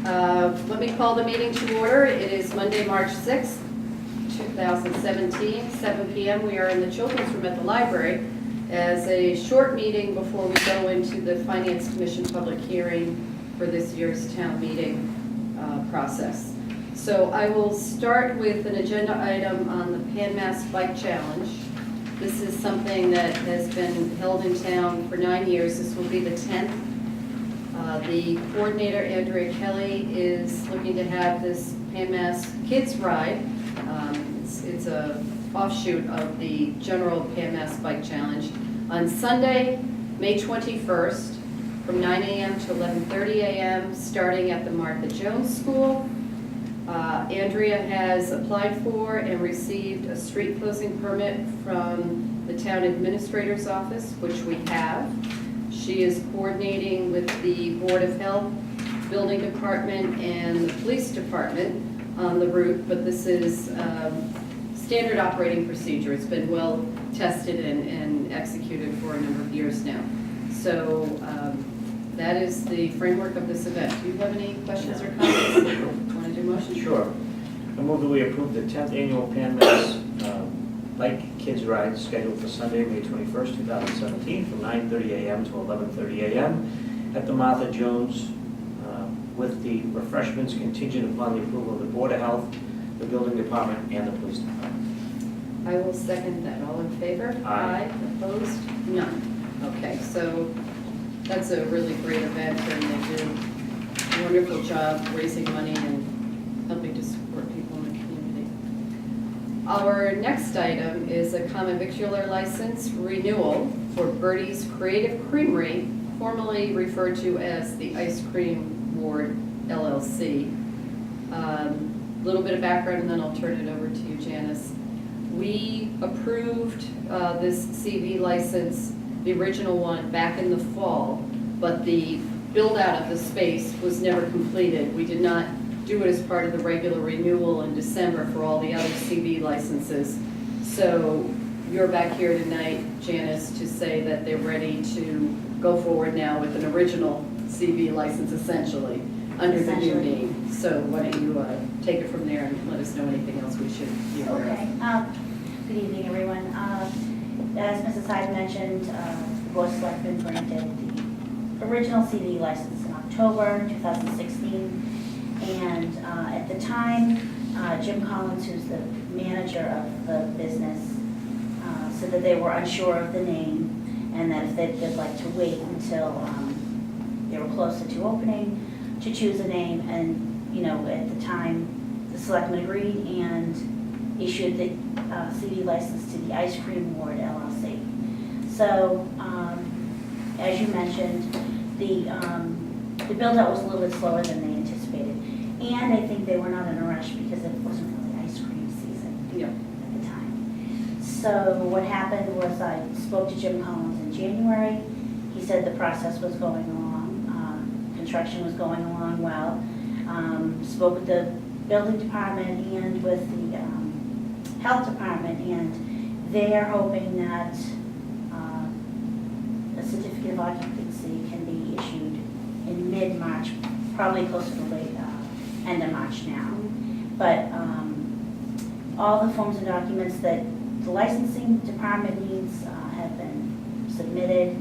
Let me call the meeting to order. It is Monday, March 6th, 2017, 7 p.m. We are in the children's room at the library as a short meeting before we go into the Finance Commission public hearing for this year's town meeting process. So I will start with an agenda item on the Pan Mass Bike Challenge. This is something that has been held in town for 9 years. This will be the 10th. The coordinator, Andrea Kelly, is looking to have this Pan Mass Kids Ride. It's a offshoot of the general Pan Mass Bike Challenge on Sunday, May 21st, from 9 a.m. to 11:30 a.m., starting at the Martha Jones School. Andrea has applied for and received a street closing permit from the town administrator's office, which we have. She is coordinating with the Board of Health, Building Department, and the Police Department on the route, but this is standard operating procedure. It's been well tested and executed for a number of years now. So that is the framework of this event. Do you have any questions or comments? Want to do a motion? Sure. I move that we approve the 10th annual Pan Mass Bike Kids Ride scheduled for Sunday, May 21st, 2017, from 9:30 a.m. to 11:30 a.m. at the Martha Jones, with the refreshments contingent upon the approval of the Board of Health, the Building Department, and the Police Department. I will second that. All in favor? Aye. Opposed? None. Okay, so that's a really great event, and they do a wonderful job raising money and helping to support people in the community. Our next item is a common victualler license renewal for Birdie's Creative Creamery, formerly referred to as the Ice Cream Ward LLC. Little bit of background, and then I'll turn it over to you, Janice. We approved this CV license, the original one, back in the fall, but the build-out of the space was never completed. We did not do it as part of the regular renewal in December for all the other CV licenses. So you're back here tonight, Janice, to say that they're ready to go forward now with an original CV license, essentially, under the new name. So why don't you take it from there and let us know anything else we should be aware of. Okay. Good evening, everyone. As Mrs. Hyde mentioned, the Board of Selectmen granted the original CV license in October 2016. And at the time, Jim Collins, who's the manager of the business, said that they were unsure of the name and that if they'd like to wait until they were closer to opening to choose a name. And, you know, at the time, the Selectmen agreed and issued the CV license to the Ice Cream Ward LLC. So, as you mentioned, the build-out was a little bit slower than they anticipated. And I think they were not in a rush because it wasn't really ice cream season at the time. So what happened was I spoke to Jim Collins in January. He said the process was going along. Construction was going along well. Spoke with the building department and with the health department, and they are hoping that a certificate of occupancy can be issued in mid-March, probably closer to late end of March now. But all the forms and documents that the licensing department needs have been submitted.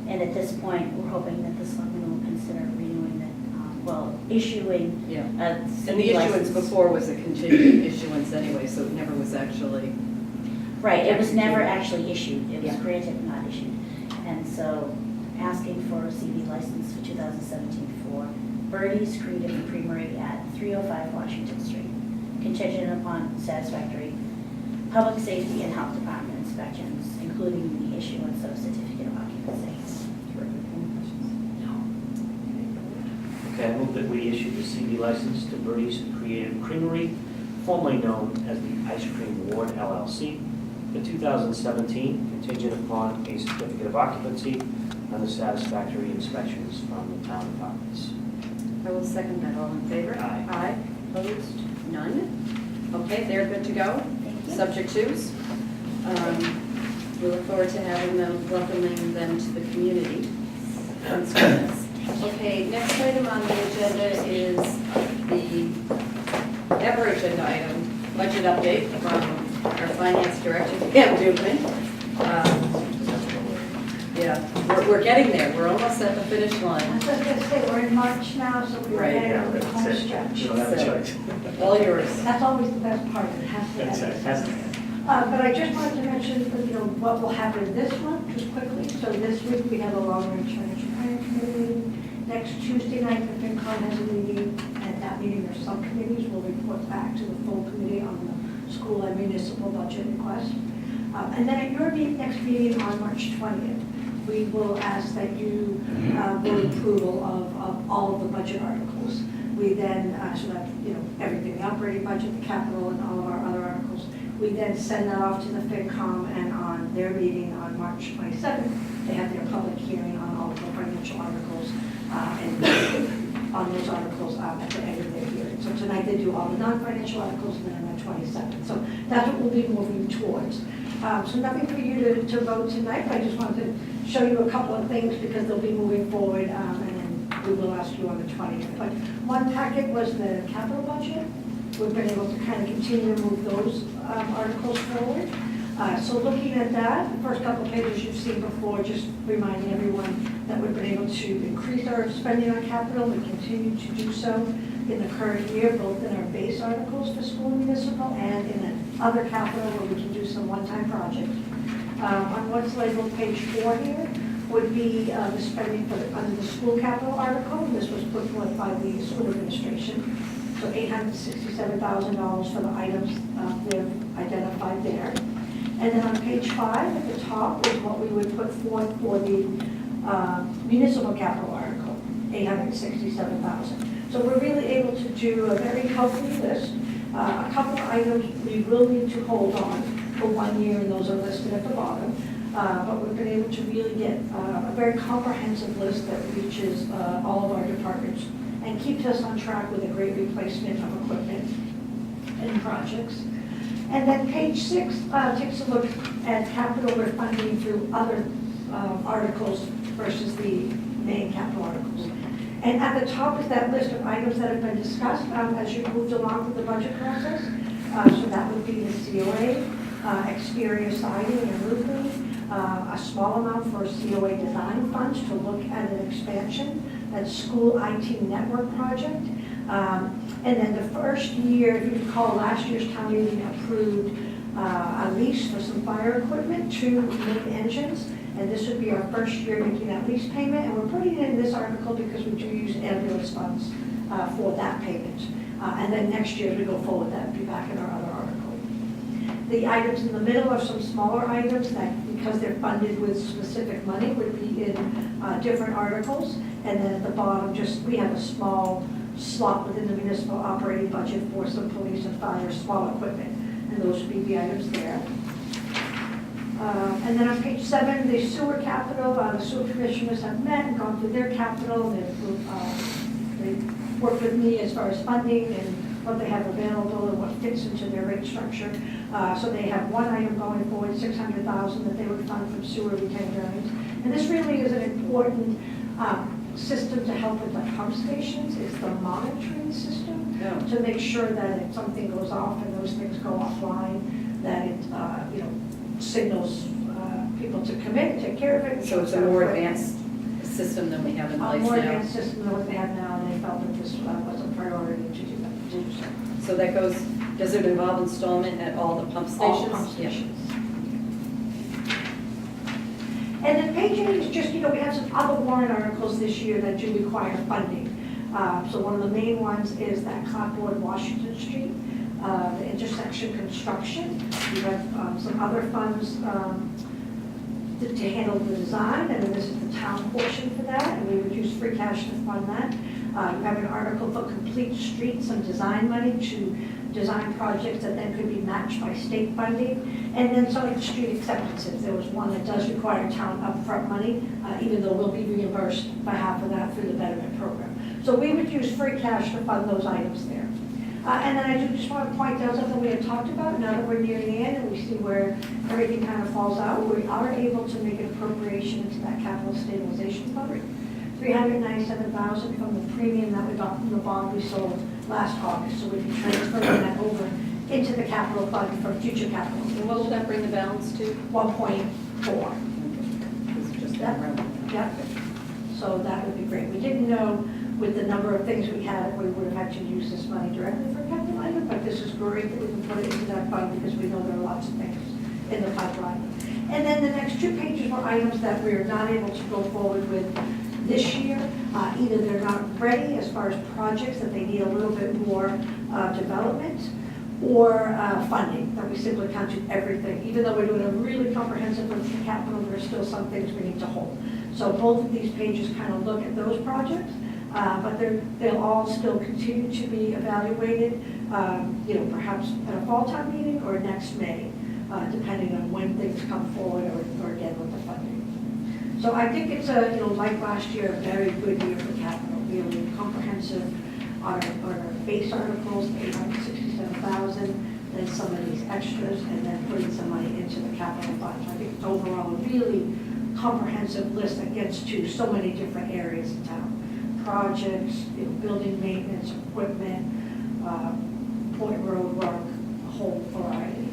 And at this point, we're hoping that the selectmen will consider renewing it, issuing a And CV the issuance license. before was a contingent issuance anyway, so it never was actually. Right, it was never executed. actually issued. It was Yeah. granted but not issued. And so asking for a CV license for 2017 for Birdie's Creative Creamery at 305 Washington Street, contingent upon satisfactory public safety and health department inspections, including the issuance of a certificate of occupancy. Okay, I move that we issue the CV license to Birdie's Creative Creamery, formerly known as the Ice Cream Ward LLC, for 2017, contingent upon a certificate of occupancy and the satisfactory inspections from the town departments. I will second that. All in favor? Aye. Aye. Opposed? None? Okay, they're good to go. Thank you. Subject twos. We look forward to having them, welcoming them to the community. Thanks for this. Okay, next item on the agenda is the ever agenda item, budget update from our finance director, Pam Dukeman. Yeah, we're getting there, we're almost at the finish I line. was just gonna say, we're in March now, so we're Right, heading Yeah, to the that's home it. stretch. You don't have a So- choice. All yours. That's always the best part, it has to That's it, end. hasn't it? But I just wanted to mention, what will happen this month, just quickly. So this week, we have a long-range financial planning committee meeting. Next Tuesday night, the FinCom has a meeting, and that meeting, their subcommittees will report back to the full committee on the school and municipal budget request. And then at your next meeting on March 20th, we will ask that you vote approval of all of the budget articles. We then, so that, everything, the operating budget, the capital, and all of our other articles. We then send that off to the FinCom, and on their meeting on March 27th, they have their public hearing on all of the financial articles, and on those articles at the end of their hearing. So tonight, they do all the non-financial articles, and then on the 27th. So that's what we'll be moving towards. So nothing for you to vote tonight, but I just wanted to show you a couple of things because they'll be moving forward, and then we will ask you on the 20th. But one packet was the capital budget. We've been able to kind of continue to move those articles forward. So looking at that, the first couple of pages you've seen before, just reminding everyone that we've been able to increase our spending on capital. We continue to do so in the current year, both in our base articles for school and municipal and in other capital where we can do some one-time projects. On what's labeled page 4 here would be the spending under the school capital article. This was put forth by the school administration. So $867,000 for the items they've identified there. And then on page 5 at the top is what we would put forth for the municipal capital article, $867,000. So we're really able to do a very healthy list. A couple of items we will need to hold on for 1 year, and those are listed at the bottom. But we've been able to really get a very comprehensive list that reaches all of our departments and keeps us on track with a great replacement of equipment and projects. And then page 6 takes a look at capital we're funding through other articles versus the main capital articles. And at the top is that list of items that have been discussed as you moved along through the budget process. So that would be the COA, exterior siding and roofing, a small amount for COA design funds to look at an expansion, that's school IT network project. And then the first year, if you recall, last year's town meeting approved a lease for some fire equipment, 2 main engines. And this would be our first year making that lease payment. And we're putting it in this article because we do use ambulance funds for that payment. And then next year, as we go forward, that would be back in our other article. The items in the middle are some smaller items that, because they're funded with specific money, would be in different articles. And then at the bottom, we have a small slot within the municipal operating budget for some police and fire small equipment. And those would be the items there. And then on page 7, the sewer capital, the sewer commissioners have met and gone through their capital. They've worked with me as far as funding and what they have available and what fits into their rate structure. So they have one item going forward, $600,000 that they would fund from sewer retained earnings. And this really is an important system to help with the pump stations. It's the monitoring system to make sure that if something goes off and those things go offline, that it signals people to commit, take care of it. So it's a more advanced system than we have in place now. A more advanced system than what they have now, and they felt that this was a priority to do so. So that goes, does it involve installment at all the pump stations? All pump stations. And then page 8 is just, we have some other warrant articles this year that do require funding. So one of the main ones is that Concord Washington Street, the intersection construction. We have some other funds to handle the design, and then this is the town portion for that, and we would use free cash to fund that. You have an article for complete streets, some design money to design projects that then could be matched by state funding. And then some of the street acceptances. There was one that does require town upfront money, even though we'll be reimbursed by half of that through the betterment program. So we would use free cash to fund those items there. And then I do just want to point out something we had talked about. Now that we're near the end and we see where everything kind of falls out, we are able to make an appropriation into that capital stabilization fund. $397,000 from the premium that we got from the bond we sold last August. So we'll be transferring that over into the capital fund for future capital. And what will that bring the balance to? 1.4. It's just Yep. around. Yep. So that would be great. We didn't know with the number of things we had, we would have had to use this money directly for capital item, but this is great that we can put it into that fund because we know there are lots of things in the pipeline. And then the next 2 pages were items that we're not able to go forward with this year. Either they're not ready as far as projects that they need a little bit more development, or funding, that we simply can't do everything. Even though we're doing a really comprehensive look at capital, there are still some things we need to hold. So both of these pages kind of look at those projects, but they'll all still continue to be evaluated, perhaps at a fall town meeting or next May, depending on when things come forward or again with the funding. So I think it's like last year, a very good year for capital, really comprehensive on our base articles, 867,000, then some of these extras, and then putting some money into the capital fund. So I think it's overall a really comprehensive list that gets to so many different areas in town. Projects, building maintenance, equipment, point road work, a whole variety.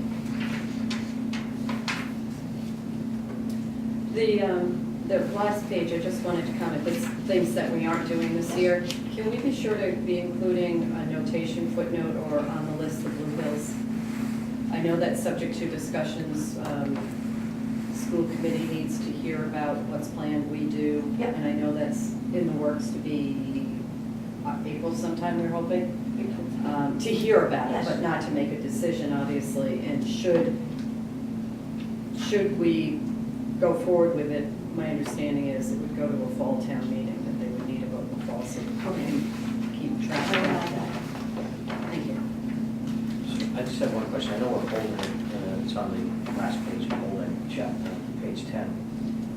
The last page, I just wanted to comment, there's things that we aren't doing this year. Can we be sure to be including a notation footnote or on the list of Blue Hills? I know that's subject to discussions. School committee needs to hear about what's planned, we do. Yep. And I know that's in the works to be April sometime, we're hoping, to hear about it, Yes. but not to make a decision, obviously. And should we go forward with it, my understanding is it would go to a fall town meeting, that they would need a vote in the fall, so we can keep track of that. Thank you. I just have one question. I know we're holding it, it's on the last page, holding chapter, page 10.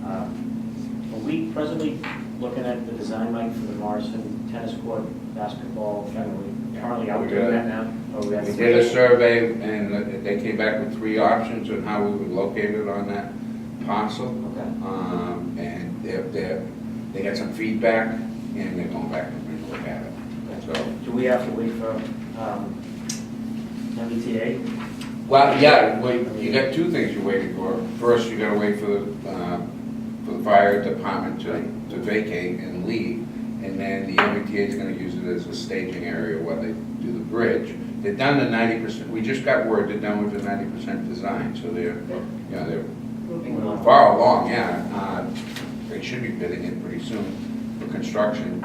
Are we presently looking at the design, Mike, for the Morrison tennis court, basketball? Are we currently out doing that now? Or we have We to- did a survey, and they came back with 3 options on how we would locate it on that parcel. Okay. And they got some feedback, and they're going back and look at it. So, Do we have to wait for MBTA? well, yeah, you got 2 things you're waiting for. First, you gotta wait for the fire department to vacate and leave, and then the MBTA is gonna use it as a staging area while they do the bridge. They're done to 90%. We just got word they're done with the 90% design, so they're Moving along. far along, yeah. They should be bidding it pretty soon for construction.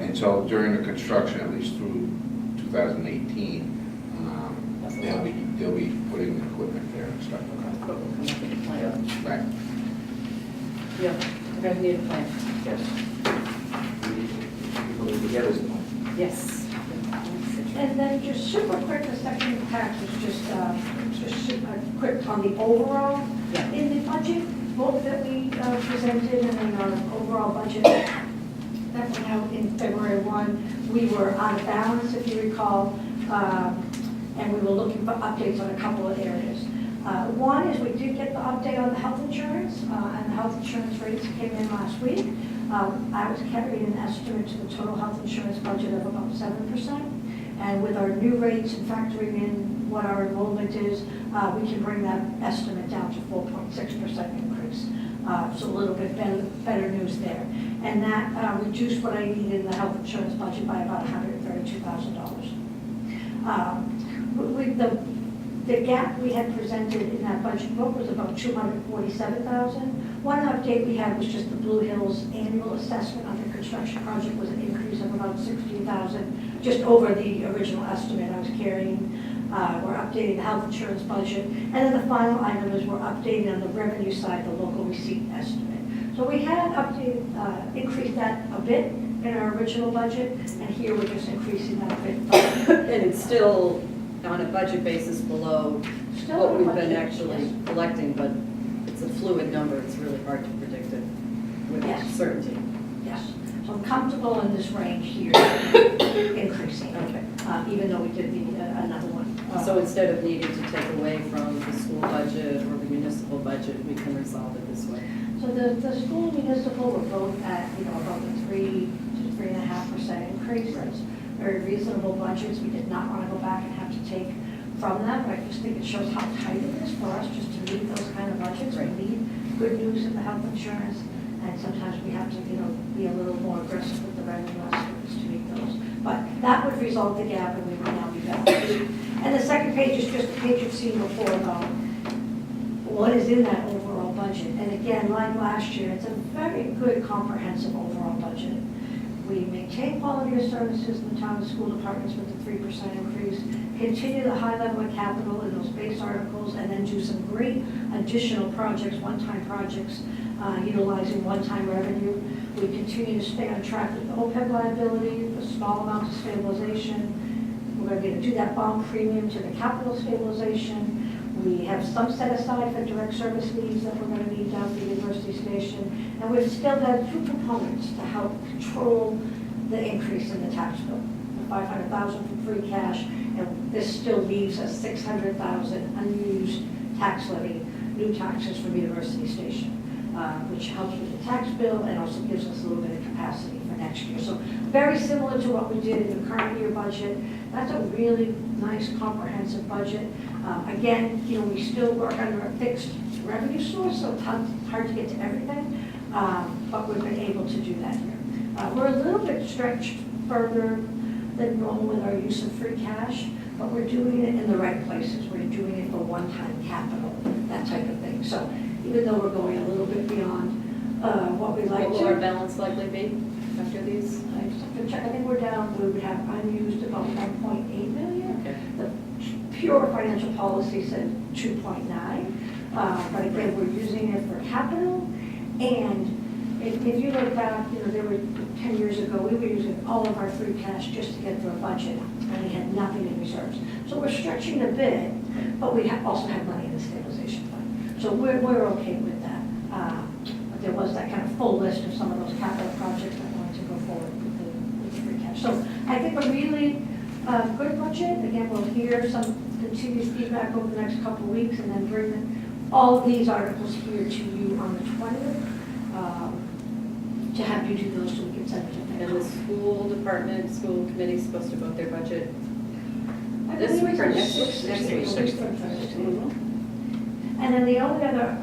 And so during the construction, at least through 2018, they'll be putting the equipment there and stuff. But we'll come up with a plan. Right. Yeah, we're going to need a plan. Yes. People need to get us one. Yes. And then just super quick, the second pack is just quick on the overall Yeah. in the budget, both that we presented and then our overall budget that went out in February 1. We were out of balance, if you recall, and we were looking for updates on a couple of areas. One is we did get the update on the health insurance, and the health insurance rates came in last week. I was carrying an estimate to the total health insurance budget of about 7%. And with our new rates and factoring in what our enrollment is, we can bring that estimate down to 4.6% increase. So a little bit better news there. And that reduced what I needed in the health insurance budget by about $132,000. The gap we had presented in that budget book was about $247,000. One update we had was just the Blue Hills annual assessment on the construction project was an increase of about $16,000, just over the original estimate I was carrying. We're updating the health insurance budget. And then the final item is we're updating on the revenue side, the local receipt estimate. So we had updated, increased that a bit in our original budget, and here we're just increasing that a bit. And it's still on a budget basis below Still what on we've budget, been actually yes. collecting, but it's a fluid number. It's really hard to predict it with Yes. certainty. Yes, so I'm comfortable in this range here, increasing. Okay. Even though we did need another one So instead of needing to take away from the school budget or the municipal budget, we can resolve it this way. So the school and municipal were both at, about the 3 to 3.5% increases. Very reasonable budgets. We did not want to go back and have to take from them, but I just think it shows how tight it is for us just to meet those kind of budgets. We Right. need good news in the health insurance, and sometimes we have to, be a little more aggressive with the revenue estimates to meet those. But that would resolve the gap, and we would now be back. And the second page is just a page you've seen before about what is in that overall budget. And again, like last year, it's a very good comprehensive overall budget. We maintain quality of services in the town and school departments with the 3% increase, continue the high level of capital in those base articles, and then do some great additional projects, one-time projects, utilizing one-time revenue. We continue to stay on track with the OPEB liability, the small amount of stabilization. We're going to do that bond premium to the capital stabilization. We have some set aside for direct service needs that we're going to need down at the University Station. And we've still had two components to help control the increase in the tax bill. The $500,000 from free cash, and this still leaves us $600,000 unused tax levy, new taxes from University Station, which helps with the tax bill and also gives us a little bit of capacity for next year. So very similar to what we did in the current year budget. That's a really nice comprehensive budget. Again, we still work under a fixed revenue source, so it's hard to get to everything, but we've been able to do that here. We're a little bit stretched further than normal with our use of free cash, but we're doing it in the right places. We're doing it for one-time capital, that type of thing. So even though we're going a little bit beyond what we like What to. will our balance likely be after these? I just have to check. I think we're down, we would have unused about 1.8 million. Okay. The pure financial policy said 2.9, but again, we're using it for capital. And if you look back, there were 10 years ago, we were using all of our free cash just to get through a budget, and we had nothing in reserves. So we're stretching a bit, but we also have money in the stabilization fund. So we're okay with that. But there was that kind of full list of some of those capital projects that wanted to go forward with the free cash. So I think a really good budget. Again, we'll hear some continued feedback over the next couple of weeks, and then bring all of these articles here to you on the 20th to have you do those so we can send it to them. And the school department, school committee is supposed to vote their budget I this believe week or it's next week? 16th. Mhm. And then the only other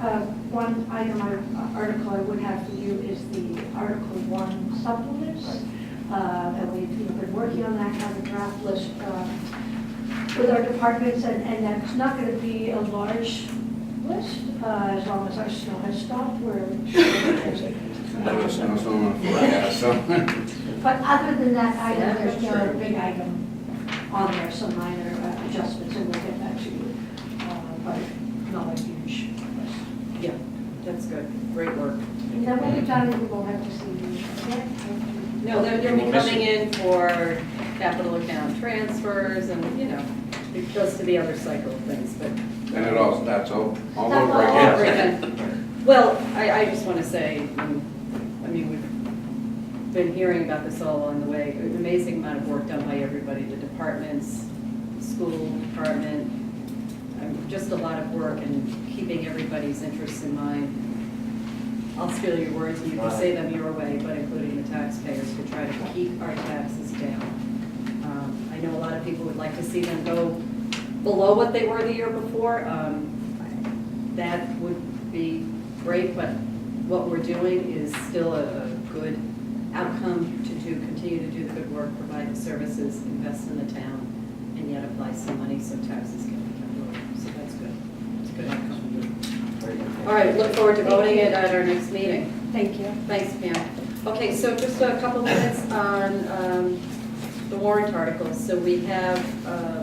one item, article I would have for you is the Article 1 supplements. And we've been working on that kind of draft list with our departments, and that's not going to be a large list as long as our snow has stopped. There was no storm on the forecast, so. But other than that item, Yeah, there's no sure. big item on there, some minor adjustments, and we'll get that to you. But not a huge list. Yeah, that's good. Great work. And then when we're done, we won't have to see you again. No, they're going to be coming in for capital account transfers and, it goes to the other cycle of things, but. And it all starts all All over over again. Well, I just want to say, we've been hearing about this all along the way. An amazing amount of work done by everybody, the departments, the school department, just a lot of work and keeping everybody's interests in mind. I'll steal your words and you can say them your way, but including the taxpayers to try to keep our taxes down. I know a lot of people would like to see them go below what they were the year before. That would be great, but what we're doing is still a good outcome to continue to do the good work, provide the services, invest in the town, and yet apply some money so taxes can be kept low. So that's good. It's a good outcome. Very good. All right, look forward to voting it at our next meeting. Thank you. Thanks, Pam. Okay, so just a couple minutes on the warrant articles. So we have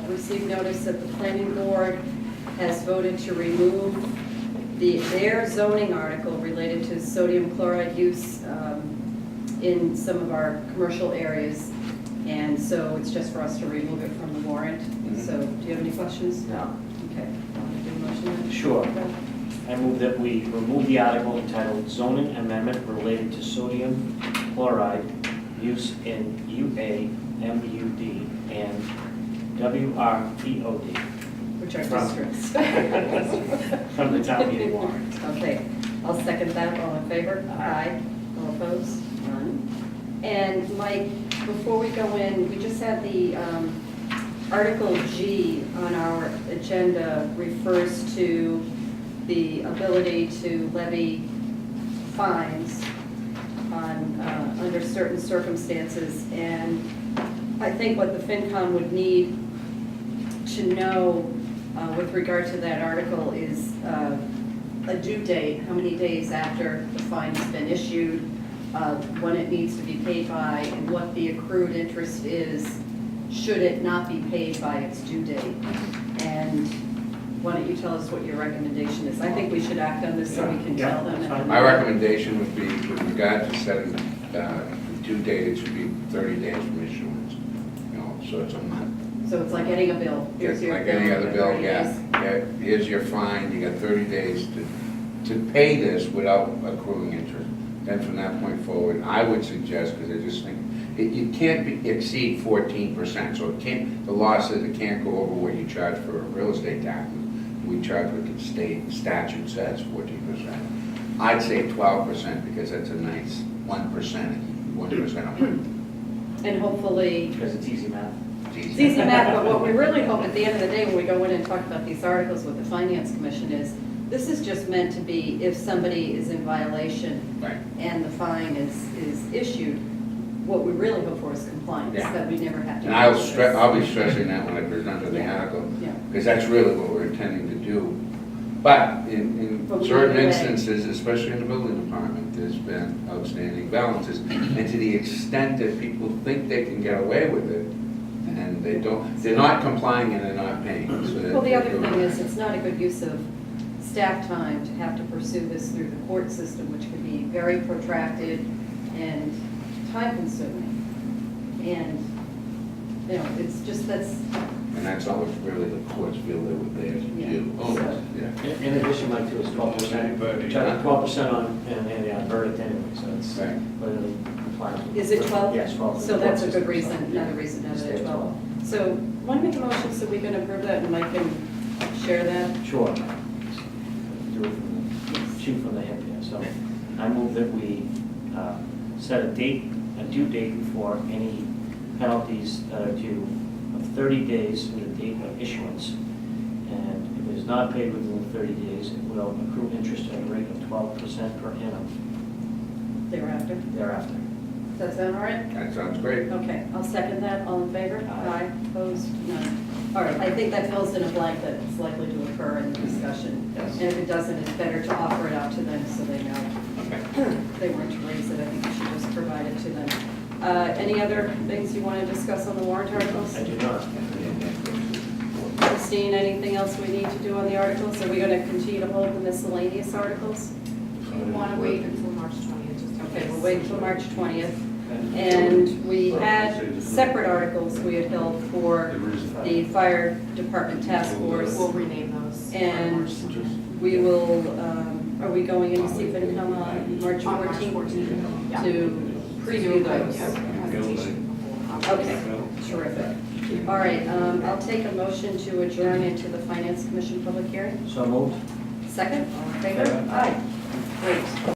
received notice that the planning board has voted to remove their zoning article related to sodium chloride use in some of our commercial areas. And so it's just for us to remove it from the warrant. So do you have any questions? No. Okay. Want to do a motion then? Sure. I move that we remove the article entitled zoning amendment related to sodium chloride use in UA, MUD, and WRPOD which are From- districts. From the town meeting warrant. Okay, I'll second that. All in favor? Aye. All opposed? None. And Mike, before we go in, we just had the Article G on our agenda refers to the ability to levy fines on, under certain circumstances. And I think what the FinCom would need to know with regard to that article is a due date, how many days after the fine has been issued, when it needs to be paid by, and what the accrued interest is, should it not be paid by its due date. And why don't you tell us what your recommendation is? I think we should act on this so we can Yeah, tell them. that's fine. My recommendation would be, with regard to setting the due date, it should be 30 days from issuance. You know, so it's a month. So it's like getting a bill. Here's It's your like any other bill, 30 yeah. days. Yeah, here's your fine, you got 30 days to pay this without accruing interest. Then from that point forward, I would suggest, because I just think, it can't exceed 14%, so it can't, the law says it can't go over what you charge for real estate taxes. We charge what the state statute says, 14%. I'd say 12%, because that's a nice 1%, 1% a month. And hopefully, Because it's easy math. it's easy math, but what we really hope at the end of the day, when we go in and talk about these articles with the Finance Commission is, this is just meant to be if somebody is in violation Right. and the fine is issued, what we really hope for is compliance, Yeah. that we never have to. And deal with this. I'll be stressing that when I present the Yeah. article, Yeah. because that's really what we're intending to do. But in But we certain need a way. instances, especially in the building department, there's been outstanding balances. And to the extent that people think they can get away with it, and they don't, they're not complying and they're not paying. So Well, the other thing is, it's not a good use of staff time to have to pursue this through the court system, which could be very protracted and time-consuming. And, you know, it's just, And that's all really the courts feel they were there to Yeah. do. So- Yeah. In addition, like, to is 12%. Charge 12% on, and verdict anyway, so it's, Right. but it'll comply. is it 12? Yes, 12. So that's a good reason, Yeah. another reason to have Stay it at at 12. So, want to make a motion so we can approve that and Mike can share that? Sure. Do it from the, shoot from the hip here. So I move that we set a date, a due date for any penalties that are due of 30 days from the date of issuance. And if it is not paid within the 30 days, it will accrue interest at a rate of 12% per annum Thereafter. thereafter. Does that sound all right? That sounds great. Okay, I'll second that. All in favor? Aye. Opposed? None. All right, I think that fills in a blank that it's likely to occur in the discussion. Yes. And if it doesn't, it's better to offer it out to them so they know. Okay. They weren't to raise it, I think you should just provide it to them. Any other things you want to discuss on the warrant articles? I do not. Christine, anything else we need to do on the articles? Are we going to continue to hold the miscellaneous articles? You want to wait until March 20th, just in Okay, case. we'll wait until March 20th. And we had separate articles we had held for the fire department task force. We'll rename those. And we will, are we going in to see if it come on March On March 14th 14th, yeah. to preview those? Yeah, presentation before. Okay, terrific. All right, I'll take a motion to adjourn into the Finance Commission public hearing. So moved. Second, all in favor? Second. Aye. Great.